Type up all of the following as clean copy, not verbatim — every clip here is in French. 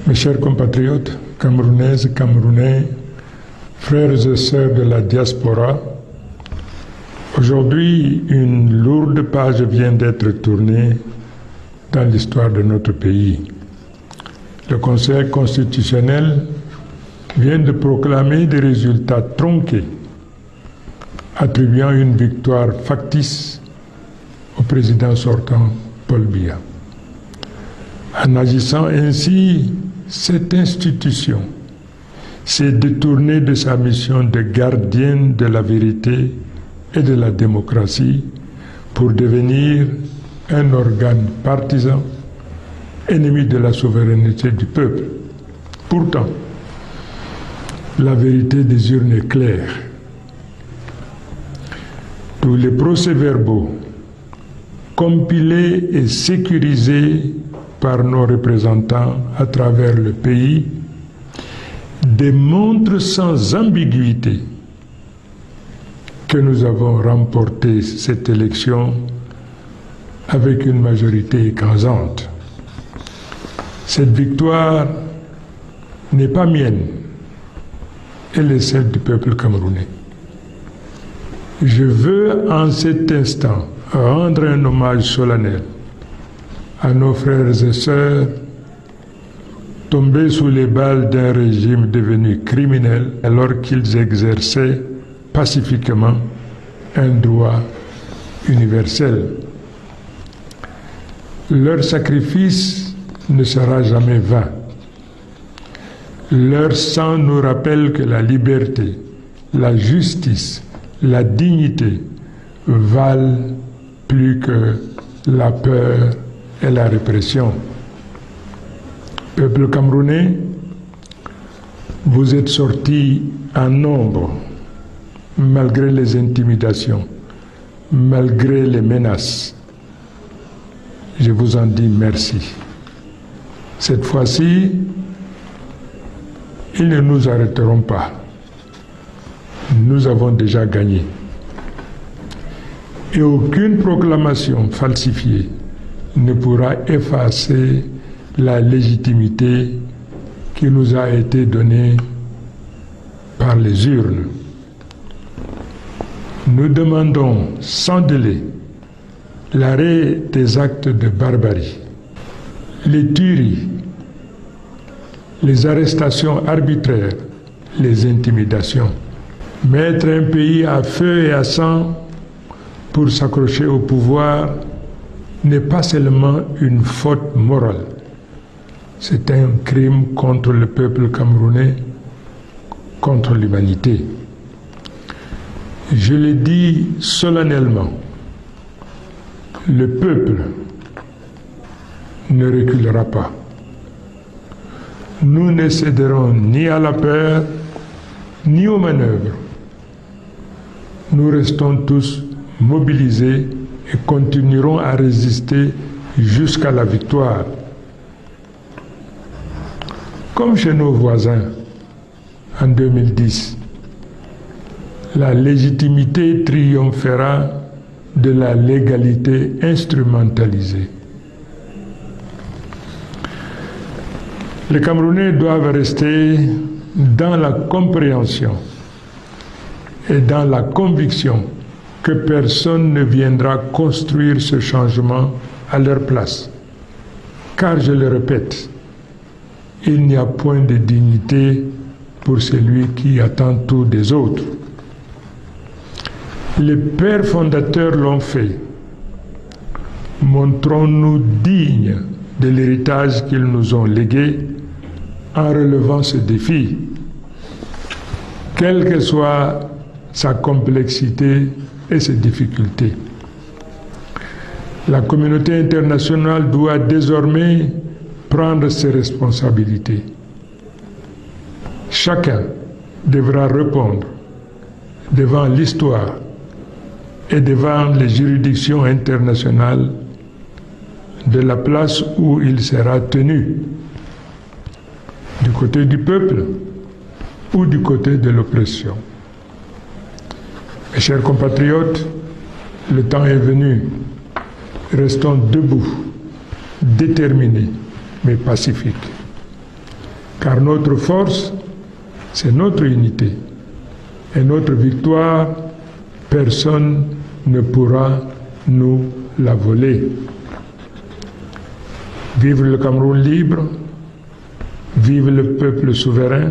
Mes chers compatriotes, camerounaises, camerounais, frères et sœurs de la diaspora, aujourd'hui, une lourde page vient d'être tournée dans l'histoire de notre pays. Le Conseil constitutionnel vient de proclamer des résultats tronqués, attribuant une victoire factice au président sortant Paul Biya. En agissant ainsi, cette institution s'est détournée de sa mission de gardienne de la vérité et de la démocratie pour devenir un organe partisan, ennemi de la souveraineté du peuple. Pourtant, la vérité des urnes est claire. Tous les procès-verbaux compilés et sécurisés par nos représentants à travers le pays démontrent sans ambiguïté que nous avons remporté cette élection avec une majorité écrasante. Cette victoire n'est pas mienne, elle est celle du peuple camerounais. Je veux en cet instant rendre un hommage solennel à nos frères et sœurs tombés sous les balles d'un régime devenu criminel alors qu'ils exerçaient pacifiquement un droit universel. Leur sacrifice ne sera jamais vain. Leur sang nous rappelle que la liberté, la justice, la dignité valent plus que la peur et la répression. Peuple camerounais, vous êtes sortis en nombre, malgré les intimidations, malgré les menaces. Je vous en dis merci. Cette fois-ci, ils ne nous arrêteront pas. Nous avons déjà gagné. Et aucune proclamation falsifiée ne pourra effacer la légitimité qui nous a été donnée par les urnes. Nous demandons sans délai l'arrêt des actes de barbarie, les tueries, les arrestations arbitraires, les intimidations. Mettre un pays à feu et à sang pour s'accrocher au pouvoir n'est pas seulement une faute morale, c'est un crime contre le peuple camerounais, contre l'humanité. Je le dis solennellement, le peuple ne reculera pas. Nous ne céderons ni à la peur, ni aux manœuvres. Nous restons tous mobilisés et continuerons à résister jusqu'à la victoire. Comme chez nos voisins en 2010, la légitimité triomphera de la légalité instrumentalisée. Les Camerounais doivent rester dans la compréhension et dans la conviction que personne ne viendra construire ce changement à leur place. Car, je le répète, il n'y a point de dignité pour celui qui attend tout des autres. Les pères fondateurs l'ont fait. Montrons-nous dignes de l'héritage qu'ils nous ont légué en relevant ce défi, quelle que soit sa complexité et ses difficultés. La communauté internationale doit désormais prendre ses responsabilités. Chacun devra répondre devant l'histoire et devant les juridictions internationales de la place où il sera tenu, du côté du peuple ou du côté de l'oppression. Mes chers compatriotes, le temps est venu. Restons debout, déterminés, mais pacifiques. car notre force, c'est notre unité. Et notre victoire, personne ne pourra nous la voler. Vive le Cameroun libre, vive le peuple souverain,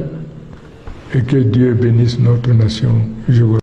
et que Dieu bénisse notre nation. Je vous